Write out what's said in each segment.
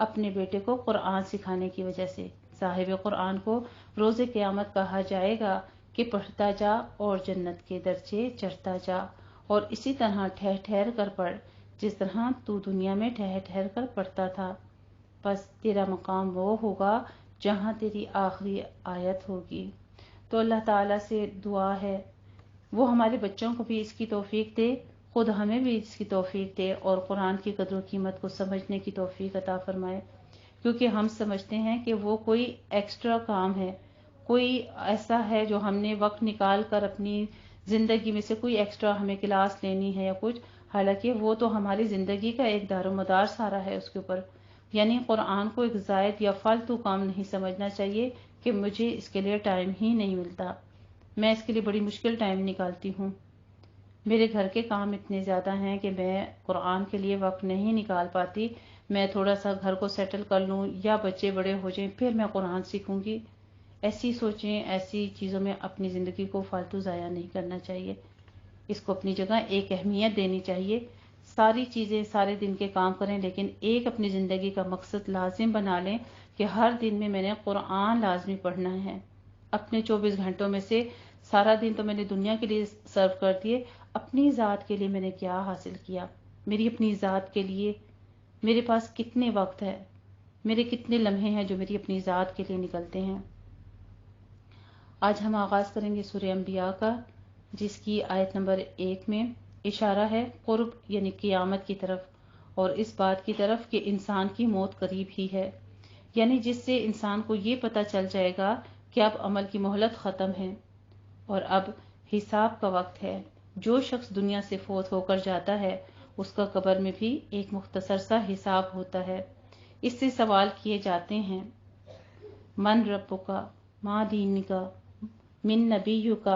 اپنے بیٹے کو قرآن سکھانے کی وجہ سے۔ صاحب قرآن کو روز قیامت کہا جائے گا کہ پڑھتا جا اور جنت کے درجے چڑھتا جا، اور اسی طرح ٹھہر ٹھہر کر پڑھ جس طرح تو دنیا میں ٹھہر ٹھہر کر پڑھتا تھا۔ پس تیرا مقام وہ ہوگا جہاں تیری آخری آیت ہوگی۔ تو اللہ تعالیٰ سے دعا ہے وہ ہمارے بچوں کو بھی اس کی توفیق دے، خود ہمیں بھی اس کی توفیق دے، اور قرآن کی قدر و قیمت کو سمجھنے کی توفیق عطا فرمائے، کیونکہ ہم سمجھتے ہیں کہ وہ کوئی ایکسٹرا کام ہے، کوئی ایسا ہے جو ہم نے وقت نکال کر اپنی زندگی میں سے کوئی ایکسٹرا ہمیں کلاس لینی ہے یا کچھ، حالانکہ وہ تو ہماری زندگی کا ایک دار و مدار سارا ہے اس کے اوپر۔ یعنی قرآن کو ایک زائد یا فالتو کام نہیں سمجھنا چاہیے کہ مجھے اس کے لیے ٹائم ہی نہیں ملتا، میں اس کے لیے بڑی مشکل ٹائم نکالتی ہوں، میرے گھر کے کام اتنے زیادہ ہیں کہ میں قرآن کے لیے وقت نہیں نکال پاتی، میں تھوڑا سا گھر کو سیٹل کر لوں یا بچے بڑے ہو جائیں پھر میں قرآن سیکھوں گی۔ ایسی سوچیں، ایسی چیزوں میں اپنی زندگی کو فالتو ضائع نہیں کرنا چاہیے، اس کو اپنی جگہ ایک اہمیت دینی چاہیے۔ ساری چیزیں سارے دن کے کام کریں، لیکن ایک اپنی زندگی کا مقصد لازم بنا لیں کہ ہر دن میں میں نے قرآن لازمی پڑھنا ہے۔ اپنے 24 گھنٹوں میں سے سارا دن تو میں نے دنیا کے لیے سرو کر دیے، اپنی ذات کے لیے میں نے کیا حاصل کیا، میری اپنی ذات کے لیے میرے پاس کتنے وقت ہے، میرے کتنے لمحے ہیں جو میری اپنی ذات کے لیے نکلتے ہیں۔ آج ہم آغاز کریں گے سورہ انبیاء کا، جس کی آیت نمبر 1 میں اشارہ ہے قرب یعنی قیامت کی طرف، اور اس بات کی طرف کہ انسان کی موت قریب ہی ہے، یعنی جس سے انسان کو یہ پتہ چل جائے گا کہ اب عمل کی مہلت ختم ہے اور اب حساب کا وقت ہے۔ جو شخص دنیا سے فوت ہو کر جاتا ہے اس کا قبر میں بھی ایک مختصر سا حساب ہوتا ہے۔ اس سے سوال کیے جاتے ہیں، من ربک، ما دینک، من نبیک،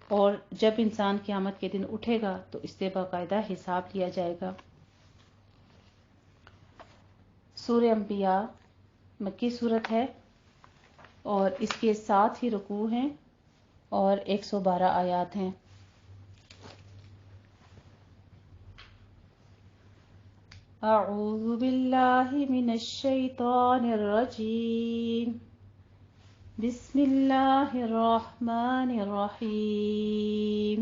اور جب انسان قیامت کے دن اٹھے گا تو اس سے باقاعدہ حساب لیا جائے گا۔ سورہ انبیاء مکی صورت ہے اور اس کے 7 ہی رکوع ہیں اور 112 آیات ہیں۔ اعوذ باللہ من الشیطان الرجیم، بسم اللہ الرحمن الرحیم،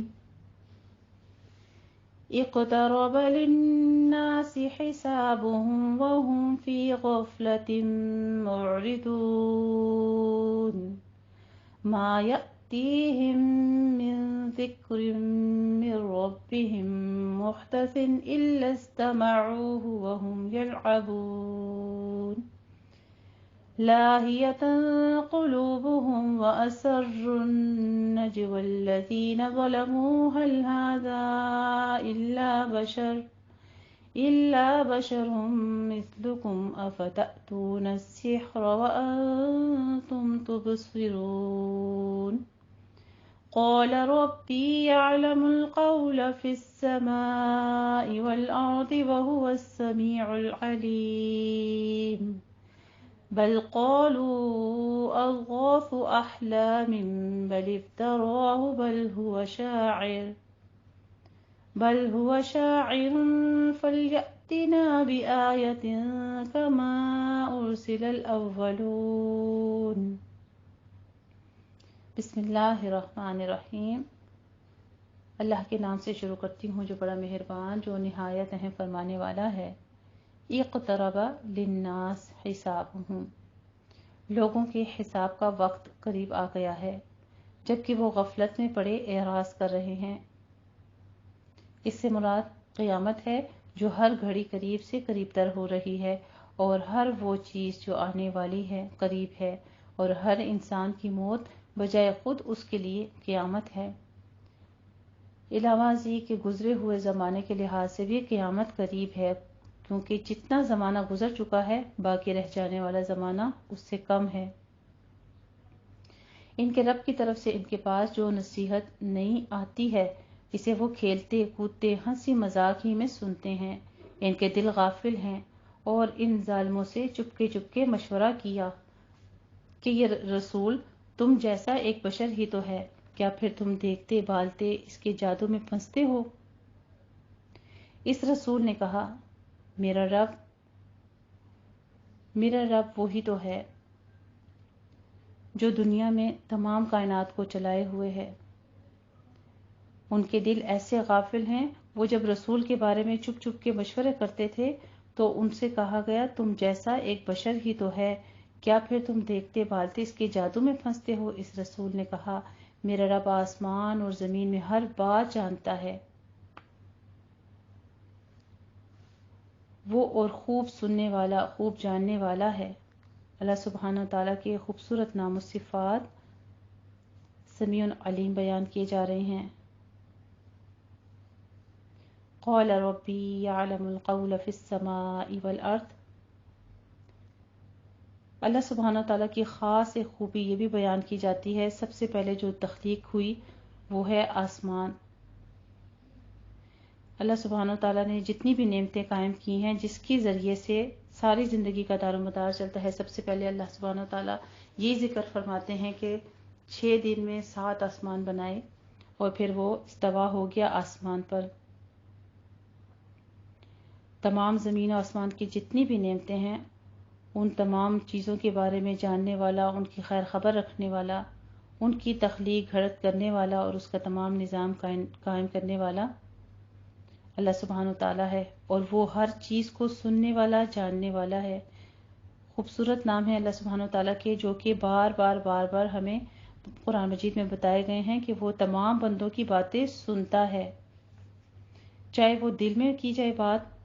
اقترب للناس حسابهم وهم في غفلة معرضون، ما يأتيهم من ذكر من ربهم محدث إلا استمعوه وهم يلعبون، لاهية قلوبهم وأسروا النجوى الذين ظلموا هل هذا إلا بشر مثلكم أفتأتون السحر وأنتم تبصرون، قال ربي يعلم القول في السماء والأرض وهو السميع العليم، بل قالوا أضغاث أحلام بل افتراه بل هو شاعر فليأتنا بآية كما أرسل الأولون۔ بسم اللہ الرحمن الرحیم، اللہ کے نام سے شروع کرتی ہوں جو بڑا مہربان، جو نہایت رحم فرمانے والا ہے۔ اقترب للناس حسابهم، لوگوں کے حساب کا وقت قریب آ گیا ہے، جبکہ وہ غفلت میں پڑے اعراض کر رہے ہیں۔ اس سے مراد قیامت ہے جو ہر گھڑی قریب سے قریب تر ہو رہی ہے، اور ہر وہ چیز جو آنے والی ہے قریب ہے، اور ہر انسان کی موت بجائے خود اس کے لیے قیامت ہے۔ علاوہ ازیں کہ گزرے ہوئے زمانے کے لحاظ سے بھی قیامت قریب ہے، کیونکہ جتنا زمانہ گزر چکا ہے باقی رہ جانے والا زمانہ اس سے کم ہے۔ ان کے رب کی طرف سے ان کے پاس جو نصیحت نہیں آتی ہے اسے وہ کھیلتے کودتے ہنسی مذاق ہی میں سنتے ہیں۔ ان کے دل غافل ہیں، اور ان ظالموں سے چپکے چپکے مشورہ کیا کہ یہ رسول تم جیسا ایک بشر ہی تو ہے، کیا پھر تم دیکھتے بھالتے اس کے جادو میں پھنستے ہو؟ اس رسول نے کہا، میرا رب میرا رب وہی تو ہے جو دنیا میں تمام کائنات کو چلائے ہوئے ہے۔ ان کے دل ایسے غافل ہیں، وہ جب رسول کے بارے میں چپ چپ کے مشورے کرتے تھے تو ان سے کہا گیا تم جیسا ایک بشر ہی تو ہے، کیا پھر تم دیکھتے بھالتے اس کے جادو میں پھنستے ہو؟ اس رسول نے کہا میرا رب آسمان اور زمین میں ہر بات جانتا ہے، وہ اور خوب سننے والا، خوب جاننے والا ہے۔ اللہ سبحانہ تعالیٰ کے خوبصورت نام و صفات سمیع علیم بیان کیے جا رہے ہیں۔ قال ربی یعلم القول فی السماء والارض۔ اللہ سبحانہ تعالیٰ کی خاص ایک خوبی یہ بھی بیان کی جاتی ہے، سب سے پہلے جو تخلیق ہوئی وہ ہے آسمان۔ اللہ سبحانہ تعالیٰ نے جتنی بھی نعمتیں قائم کی ہیں، جس کے ذریعے سے ساری زندگی کا دار و مدار چلتا ہے، سب سے پہلے اللہ سبحانہ تعالیٰ یہ ذکر فرماتے ہیں کہ 6 دن میں 7 آسمان بنائے اور پھر وہ استوا ہو گیا آسمان پر۔ تمام زمین و آسمان کی جتنی بھی نعمتیں ہیں، ان تمام چیزوں کے بارے میں جاننے والا، ان کی خیر خبر رکھنے والا، ان کی تخلیق گھڑت کرنے والا اور اس کا تمام نظام قائم کرنے والا اللہ سبحانہ تعالیٰ ہے، اور وہ ہر چیز کو سننے والا، جاننے والا ہے۔ خوبصورت نام ہے اللہ سبحانہ تعالیٰ کے، جو کہ بار بار ہمیں قرآن مجید میں بتائے گئے ہیں کہ وہ تمام بندوں کی باتیں سنتا ہے، چاہے وہ دل میں کی جائے بات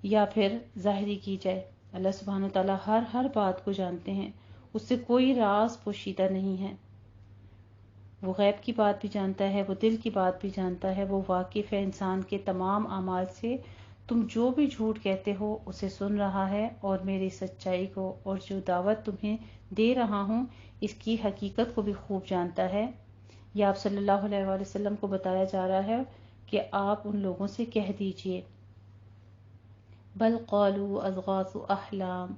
یا پھر ظاہری کی جائے۔ اللہ سبحانہ تعالیٰ ہر بات کو جانتے ہیں، اس سے کوئی راز پوشیدہ نہیں ہے۔ وہ غیب کی بات بھی جانتا ہے، وہ دل کی بات بھی جانتا ہے، وہ واقف ہے انسان کے تمام اعمال سے۔ تم جو بھی جھوٹ کہتے ہو اسے سن رہا ہے، اور میری سچائی کو اور جو دعوت تمہیں دے رہا ہوں اس کی حقیقت کو بھی خوب جانتا ہے۔ یہ آپ صلی اللہ علیہ وآلہ وسلم کو بتایا جا رہا ہے کہ آپ ان لوگوں سے کہہ دیجئے بل قالوا اضغاث احلام،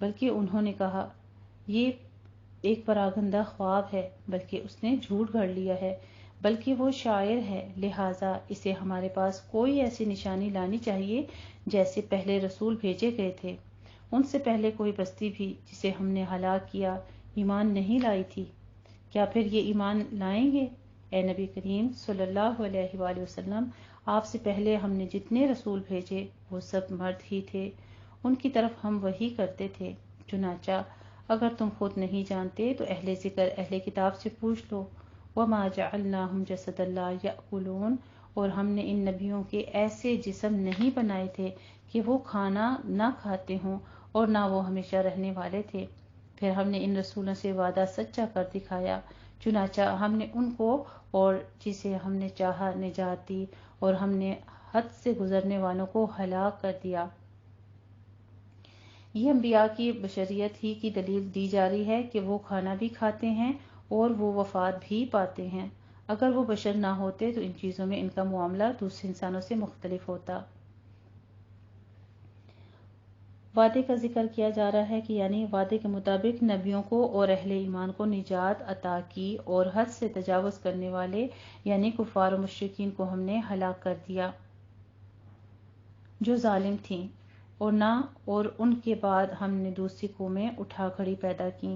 بلکہ انہوں نے کہا یہ ایک پراگندہ خواب ہے، بلکہ اس نے جھوٹ گھڑ لیا ہے، بلکہ وہ شاعر ہے، لہٰذا اسے ہمارے پاس کوئی ایسی نشانی لانی چاہیے جیسے پہلے رسول بھیجے گئے تھے، ان سے پہلے کوئی بستی بھی جسے ہم نے ہلاک کیا ایمان نہیں لائی تھی، کیا پھر یہ ایمان لائیں گے؟ اے نبی کریم صلی اللہ علیہ وآلہ وسلم، آپ سے پہلے ہم نے جتنے رسول بھیجے وہ سب مرد ہی تھے، ان کی طرف ہم وحی کرتے تھے۔ چنانچہ اگر تم خود نہیں جانتے تو اہل ذکر، اہل کتاب سے پوچھ لو۔ وَمَا جَعَلْنَاهُمْ جَسَدًا لَا يَأْكُلُونَ، اور ہم نے ان نبیوں کے ایسے جسم نہیں بنائے تھے کہ وہ کھانا نہ کھاتے ہوں اور نہ وہ ہمیشہ رہنے والے تھے۔ پھر ہم نے ان رسولوں سے وعدہ سچا کر دکھایا، چنانچہ ہم نے ان کو اور جسے ہم نے چاہا نجات دی، اور ہم نے حد سے گزرنے والوں کو ہلاک کر دیا۔ یہ انبیاء کی بشریت ہی کی دلیل دی جا رہی ہے کہ وہ کھانا بھی کھاتے ہیں اور وہ وفات بھی پاتے ہیں۔ اگر وہ بشر نہ ہوتے تو ان چیزوں میں ان کا معاملہ دوسرے انسانوں سے مختلف ہوتا۔ وعدے کا ذکر کیا جا رہا ہے کہ یعنی وعدے کے مطابق نبیوں کو اور اہل ایمان کو نجات عطا کی، اور حد سے تجاوز کرنے والے یعنی کفار و مشرکین کو ہم نے ہلاک کر دیا جو ظالم تھیں، اور ان کے بعد ہم نے دوسری قومیں اٹھا کھڑی پیدا کی۔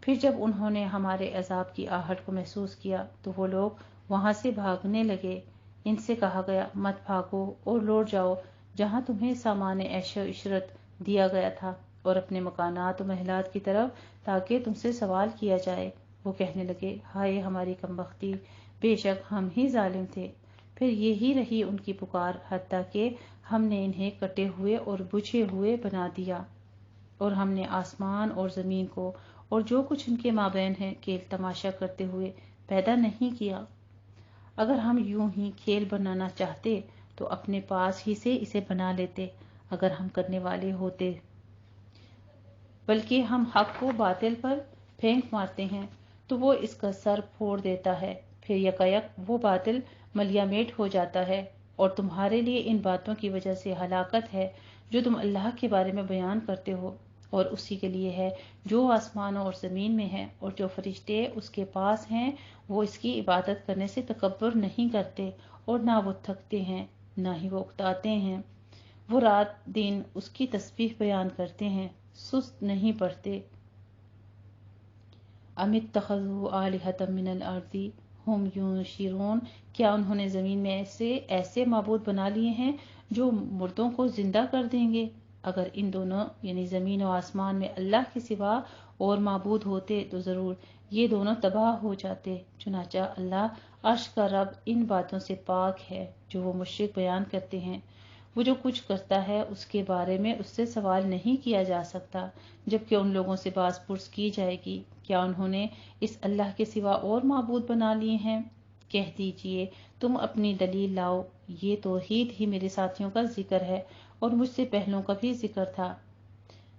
پھر جب انہوں نے ہمارے عذاب کی آہٹ کو محسوس کیا تو وہ لوگ وہاں سے بھاگنے لگے۔ ان سے کہا گیا مت بھاگو اور لوٹ جاؤ جہاں تمہیں سامان عیش و عشرت دیا گیا تھا، اور اپنے مکانات و محلات کی طرف، تاکہ تم سے سوال کیا جائے۔ وہ کہنے لگے ہائے ہماری کمبختی، بے شک ہم ہی ظالم تھے۔ پھر یہی رہی ان کی پکار، حتیٰ کہ ہم نے انہیں کٹے ہوئے اور بجھے ہوئے بنا دیا، اور ہم نے آسمان اور زمین کو اور جو کچھ ان کے مابین ہے کھیل تماشا کرتے ہوئے پیدا نہیں کیا۔ اگر ہم یوں ہی کھیل بنانا چاہتے تو اپنے پاس ہی سے اسے بنا لیتے اگر ہم کرنے والے ہوتے، بلکہ ہم حق کو باطل پر پھینک مارتے ہیں تو وہ اس کا سر پھوڑ دیتا ہے، پھر یکایک وہ باطل ملیامیٹ ہو جاتا ہے، اور تمہارے لیے ان باتوں کی وجہ سے ہلاکت ہے جو تم اللہ کے بارے میں بیان کرتے ہو، اور اسی کے لیے ہے جو آسمانوں اور زمین میں ہے، اور جو فرشتے اس کے پاس ہیں وہ اس کی عبادت کرنے سے تکبر نہیں کرتے، اور نہ وہ تھکتے ہیں نہ ہی وہ اکتاتے ہیں۔ وہ رات دن اس کی تسبیح بیان کرتے ہیں، سست نہیں پڑتے۔ ام اتخذوا آلہۃ من الارض ہم ینشرون، کیا انہوں نے زمین میں ایسے معبود بنا لیے ہیں جو مردوں کو زندہ کر دیں گے؟ اگر ان دونوں یعنی زمین و آسمان میں اللہ کے سوا اور معبود ہوتے تو ضرور یہ دونوں تباہ ہو جاتے۔ چنانچہ اللہ عرش کا رب ان باتوں سے پاک ہے جو وہ مشرک بیان کرتے ہیں۔ وہ جو کچھ کرتا ہے اس کے بارے میں اس سے سوال نہیں کیا جا سکتا، جبکہ ان لوگوں سے باز پرس کی جائے گی کیا انہوں نے اس اللہ کے سوا اور معبود بنا لیے ہیں؟ کہہ دیجئے تم اپنی دلیل لاؤ، یہ توحید ہی میرے ساتھیوں کا ذکر ہے اور مجھ سے پہلوں کا بھی ذکر تھا،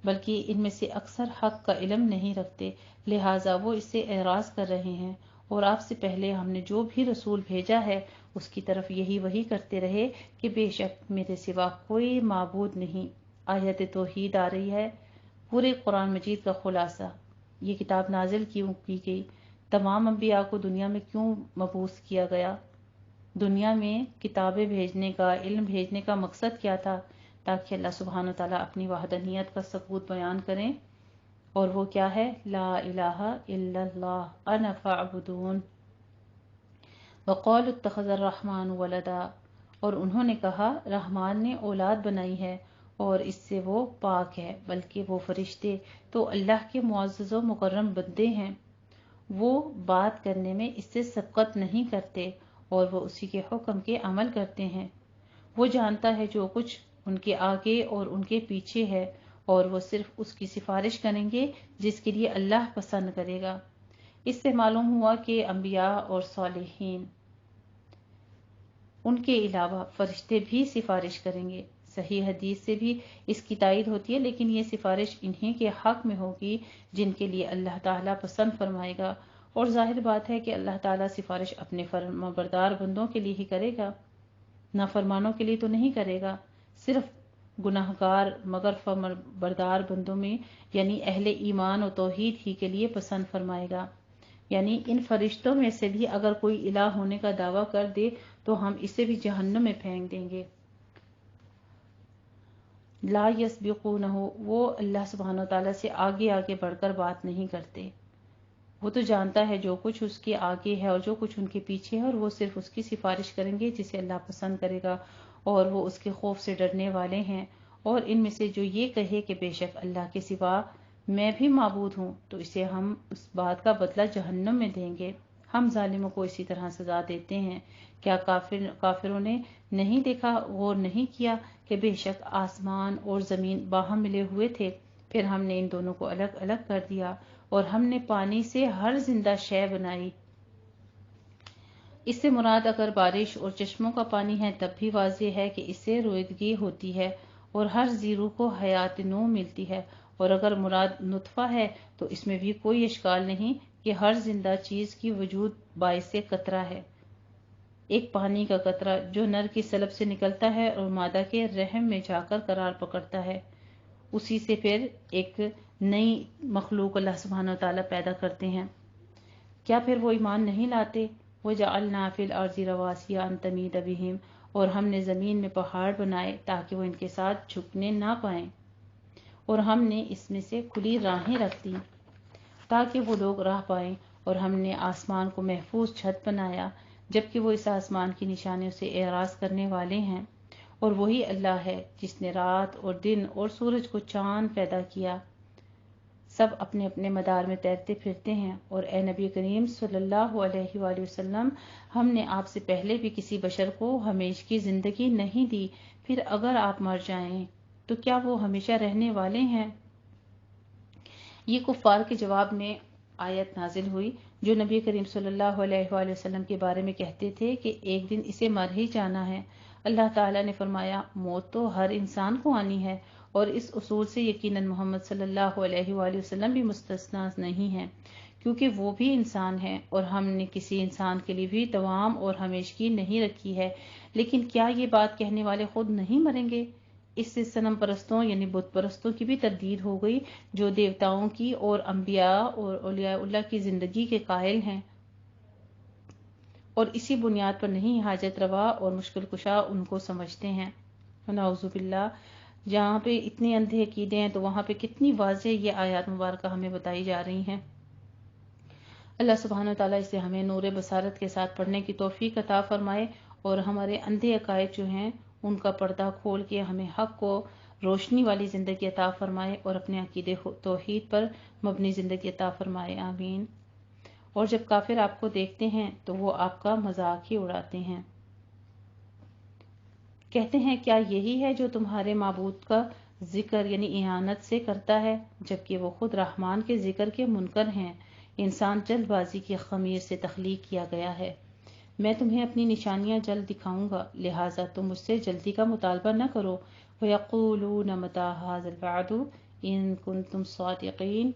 بلکہ ان میں سے اکثر حق کا علم نہیں رکھتے، لہٰذا وہ اس سے اعراض کر رہے ہیں، اور آپ سے پہلے ہم نے جو بھی رسول بھیجا ہے اس کی طرف یہی وحی کرتے رہے کہ بے شک میرے سوا کوئی معبود نہیں۔ آیت توحید آ رہی ہے، پورے قرآن مجید کا خلاصہ۔ یہ کتاب نازل کیوں کی گئی؟ تمام انبیاء کو دنیا میں کیوں مبعوث کیا گیا؟ دنیا میں کتابیں بھیجنے کا، علم بھیجنے کا مقصد کیا تھا؟ تاکہ اللہ سبحانہ وتعالیٰ اپنی وحدانیت کا ثبوت بیان کریں، اور وہ کیا ہے؟ لا الہ الا اللہ انا فاعبدون۔ وقالوا اتخذ الرحمن ولدا، اور انہوں نے کہا رحمان نے اولاد بنائی ہے اور اس سے وہ پاک ہے، بلکہ وہ فرشتے تو اللہ کے معزز و مکرم بندے ہیں، وہ بات کرنے میں اس سے سبقت نہیں کرتے اور وہ اسی کے حکم کے عمل کرتے ہیں۔ وہ جانتا ہے جو کچھ ان کے آگے اور ان کے پیچھے ہے، اور وہ صرف اس کی سفارش کریں گے جس کے لیے اللہ پسند کرے گا۔ اس سے معلوم ہوا کہ انبیاء اور صالحین ان کے علاوہ فرشتے بھی سفارش کریں گے۔ صحیح حدیث سے بھی اس کی تائید ہوتی ہے، لیکن یہ سفارش انہی کے حق میں ہوگی جن کے لیے اللہ تعالیٰ پسند فرمائے گا، اور ظاہر بات ہے کہ اللہ تعالیٰ سفارش اپنے فرمانبردار بندوں کے لیے ہی کرے گا، نافرمانوں کے لیے تو نہیں کرے گا۔ صرف گناہگار مگر فرمانبردار بندوں میں یعنی اہل ایمان و توحید ہی کے لیے پسند فرمائے گا۔ یعنی ان فرشتوں میں سے بھی اگر کوئی الہ ہونے کا دعویٰ کر دے تو ہم اسے بھی جہنم میں پھینک دیں گے۔ لا یسبقونہ، وہ اللہ سبحانہ وتعالیٰ سے آگے آگے بڑھ کر بات نہیں کرتے۔ وہ تو جانتا ہے جو کچھ اس کے آگے ہے اور جو کچھ ان کے پیچھے ہے، اور وہ صرف اس کی سفارش کریں گے جسے اللہ پسند کرے گا، اور وہ اس کے خوف سے ڈرنے والے ہیں۔ اور ان میں سے جو یہ کہے کہ بے شک اللہ کے سوا میں بھی معبود ہوں، تو اسے ہم اس بات کا بدلہ جہنم میں دیں گے۔ ہم ظالموں کو اسی طرح سزا دیتے ہیں۔ کیا کافروں نے نہیں دیکھا، غور نہیں کیا کہ بے شک آسمان اور زمین باہم ملے ہوئے تھے، پھر ہم نے ان دونوں کو الگ الگ کر دیا، اور ہم نے پانی سے ہر زندہ شے بنائی۔ اس سے مراد اگر بارش اور چشموں کا پانی ہے تب بھی واضح ہے کہ اس سے رویدگی ہوتی ہے اور ہر زیرو کو حیات نو ملتی ہے، اور اگر مراد نطفہ ہے تو اس میں بھی کوئی اشکال نہیں کہ ہر زندہ چیز کی وجود باعث قطرہ ہے۔ ایک پانی کا قطرہ جو نر کی سلب سے نکلتا ہے اور مادہ کے رحم میں جا کر قرار پکڑتا ہے، اسی سے پھر ایک نئی مخلوق اللہ سبحانہ وتعالیٰ پیدا کرتے ہیں۔ کیا پھر وہ ایمان نہیں لاتے؟ وَجَعَلْنَا فِي الْأَرْضِ رَوَاسِيَ أَن تَمِيدَ بِهِمْ، اور ہم نے زمین میں پہاڑ بنائے تاکہ وہ ان کے ساتھ جھکنے نہ پائیں، اور ہم نے اس میں سے کھلی راہیں رکھ دی تاکہ وہ لوگ راہ پائیں، اور ہم نے آسمان کو محفوظ چھت بنایا جبکہ وہ اس آسمان کی نشانیوں سے اعراض کرنے والے ہیں۔ اور وہی اللہ ہے جس نے رات اور دن اور سورج کو چاند پیدا کیا، سب اپنے اپنے مدار میں تیرتے پھرتے ہیں۔ اور اے نبی کریم صلی اللہ علیہ وآلہ وسلم، ہم نے آپ سے پہلے بھی کسی بشر کو ہمیشہ کی زندگی نہیں دی، پھر اگر آپ مر جائیں تو کیا وہ ہمیشہ رہنے والے ہیں؟ یہ کفار کے جواب میں آیت نازل ہوئی جو نبی کریم صلی اللہ علیہ وآلہ وسلم کے بارے میں کہتے تھے کہ ایک دن اسے مر ہی جانا ہے۔ اللہ تعالیٰ نے فرمایا موت تو ہر انسان کو آنی ہے، اور اس اصول سے یقیناً محمد صلی اللہ علیہ وآلہ وسلم بھی مستثنیٰ نہیں ہیں، کیونکہ وہ بھی انسان ہیں، اور ہم نے کسی انسان کے لیے بھی دوام اور ہمیشگی نہیں رکھی ہے۔ لیکن کیا یہ بات کہنے والے خود نہیں مریں گے؟ اس سے صنم پرستوں یعنی بت پرستوں کی بھی تردید ہو گئی جو دیوتاؤں کی اور انبیاء اور اولیاء اللہ کی زندگی کے قائل ہیں، اور اسی بنیاد پر نہیں حاجت روا اور مشکل کشا ان کو سمجھتے ہیں۔ نعوذ باللہ، جہاں پہ اتنے اندھے عقیدے ہیں تو وہاں پہ کتنی واضح یہ آیات مبارکہ ہمیں بتائی جا رہی ہیں۔ اللہ سبحانہ وتعالیٰ اسے ہمیں نور بصارت کے ساتھ پڑھنے کی توفیق عطا فرمائے، اور ہمارے اندھے عقائد جو ہیں ان کا پردہ کھول کے ہمیں حق کو روشنی والی زندگی عطا فرمائے اور اپنے عقیدے توحید پر مبنی زندگی عطا فرمائے، آمین۔ اور جب کافر آپ کو دیکھتے ہیں تو وہ آپ کا مذاق ہی اڑاتے ہیں، کہتے ہیں کیا یہی ہے جو تمہارے معبود کا ذکر یعنی اعانت سے کرتا ہے، جبکہ وہ خود رحمان کے ذکر کے منکر ہیں۔ انسان جلد بازی کی خمیر سے تخلیق کیا گیا ہے، میں تمہیں اپنی نشانیاں جلد دکھاؤں گا، لہٰذا تم مجھ سے جلدی کا مطالبہ نہ کرو۔ وَيَقُولُونَ مَتَىٰ هَٰذَا الْوَعْدُ إِن كُنتُمْ صَادِقِينَ،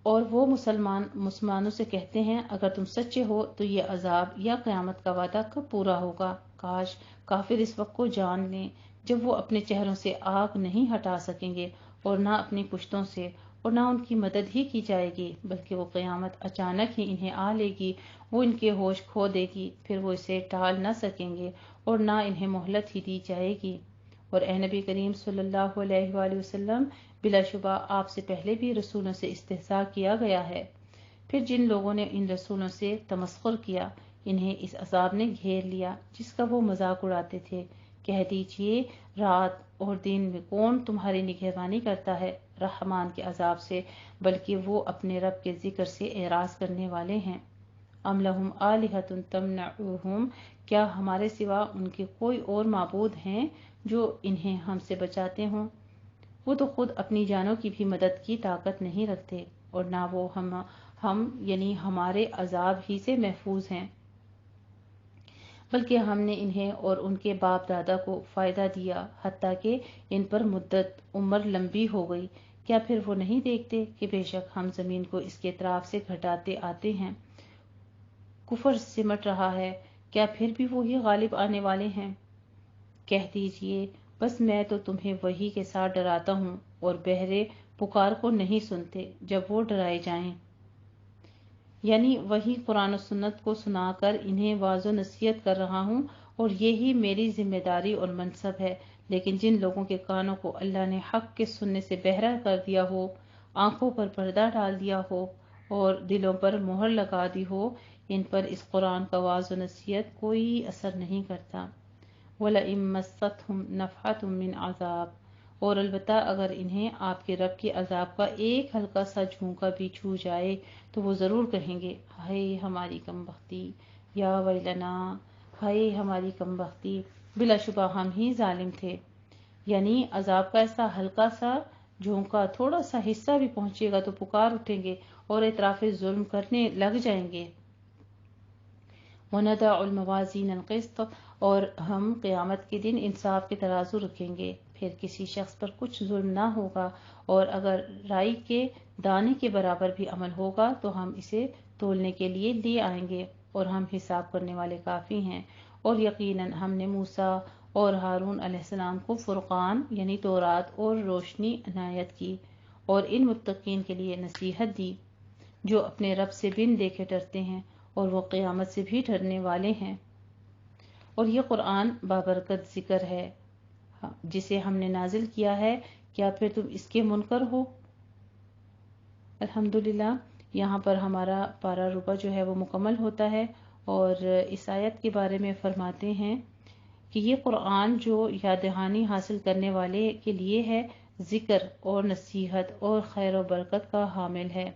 اور وہ مسلمانوں سے کہتے ہیں اگر تم سچے ہو تو یہ عذاب یا قیامت کا وعدہ کب پورا ہوگا؟ کاش کافر اس وقت کو جان لیں جب وہ اپنے چہروں سے آگ نہیں ہٹا سکیں گے، اور نہ اپنی پشتوں سے، اور نہ ان کی مدد ہی کی جائے گی، بلکہ وہ قیامت اچانک ہی انہیں آ لے گی، وہ ان کے ہوش کھو دے گی، پھر وہ اسے ٹال نہ سکیں گے اور نہ انہیں مہلت ہی دی جائے گی۔ اور اے نبی کریم صلی اللہ علیہ وآلہ وسلم، بلا شبہ آپ سے پہلے بھی رسولوں سے استہزاء کیا گیا ہے، پھر جن لوگوں نے ان رسولوں سے تمسخر کیا انہیں اس عذاب نے گھیر لیا جس کا وہ مذاق اڑاتے تھے۔ کہہ دیجئے رات اور دن میں کون تمہاری نگہبانی کرتا ہے رحمان کے عذاب سے، بلکہ وہ اپنے رب کے ذکر سے اعراض کرنے والے ہیں۔ ام لہم آلہۃ تمنعہم، کیا ہمارے سوا ان کے کوئی اور معبود ہیں جو انہیں ہم سے بچاتے ہوں؟ وہ تو خود اپنی جانوں کی بھی مدد کی طاقت نہیں رکھتے، اور نہ وہ ہم یعنی ہمارے عذاب ہی سے محفوظ ہیں، بلکہ ہم نے انہیں اور ان کے باپ دادا کو فائدہ دیا حتیٰ کہ ان پر مدت عمر لمبی ہو گئی۔ کیا پھر وہ نہیں دیکھتے کہ بے شک ہم زمین کو اس کے اطراف سے گھٹاتے آتے ہیں، کفر سمٹ رہا ہے، کیا پھر بھی وہی غالب آنے والے ہیں؟ کہہ دیجئے بس میں تو تمہیں وحی کے ساتھ ڈراتا ہوں، اور بہرے پکار کو نہیں سنتے جب وہ ڈرائے جائیں، یعنی وہی قرآن و سنت کو سنا کر انہیں واعظ و نصیحت کر رہا ہوں، اور یہی میری ذمہ داری اور منصب ہے۔ لیکن جن لوگوں کے کانوں کو اللہ نے حق کے سننے سے بہرا کر دیا ہو، آنکھوں پر پردہ ڈال دیا ہو اور دلوں پر مہر لگا دی ہو، ان پر اس قرآن کا واعظ و نصیحت کوئی اثر نہیں کرتا۔ وَلَئِن مَسَّتْهُمْ نَفْحَةٌ مِّنْ عَذَابٍ، اور البتہ اگر انہیں آپ کے رب کے عذاب کا ایک ہلکا سا جھونکا بھی چھو جائے تو وہ ضرور کہیں گے ہائے ہماری کم بختی، یا ویلنا، ہائے ہماری کم بختی، بلا شبہ ہم ہی ظالم تھے۔ یعنی عذاب کا ایسا ہلکا سا جھونکا، تھوڑا سا حصہ بھی پہنچے گا تو پکار اٹھیں گے اور اعتراف ظلم کرنے لگ جائیں گے۔ وَنَضَعُ الْمَوَازِينَ الْقِسْطَ، اور ہم قیامت کے دن انصاف کے ترازو رکھیں گے، پھر کسی شخص پر کچھ ظلم نہ ہوگا، اور اگر رائی کے دانے کے برابر بھی عمل ہوگا تو ہم اسے تولنے کے لیے لے آئیں گے، اور ہم حساب کرنے والے کافی ہیں۔ اور یقیناً ہم نے موسیٰ اور ہارون علیہ السلام کو فرقان یعنی تورات اور روشنی عنایت کی، اور ان متقین کے لیے نصیحت دی جو اپنے رب سے بن دیکھے ڈرتے ہیں اور وہ قیامت سے بھی ڈرنے والے ہیں۔ اور یہ قرآن بابرکت ذکر ہے جسے ہم نے نازل کیا ہے، کیا پھر تم اس کے منکر ہو؟ الحمدللہ یہاں پر ہمارا پارہ ربع جو ہے وہ مکمل ہوتا ہے، اور اس آیت کے بارے میں فرماتے ہیں کہ یہ قرآن جو یاد دہانی حاصل کرنے والے کے لیے ہے، ذکر اور نصیحت اور خیر و برکت کا حامل ہے۔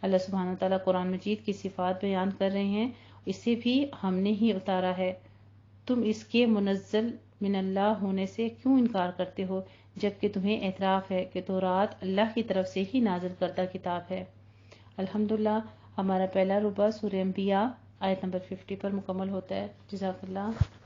اللہ سبحانہ وتعالیٰ قرآن مجید کی صفات بیان کر رہے ہیں، اسے بھی ہم نے ہی اتارا ہے، تم اس کے منزل من اللہ ہونے سے کیوں انکار کرتے ہو، جبکہ تمہیں اعتراف ہے کہ تورات اللہ کی طرف سے ہی نازل کردہ کتاب ہے۔ الحمدللہ ہمارا پہلا ربع سورہ انبیاء آیت نمبر 50 پر مکمل ہوتا ہے۔ جزاک اللہ۔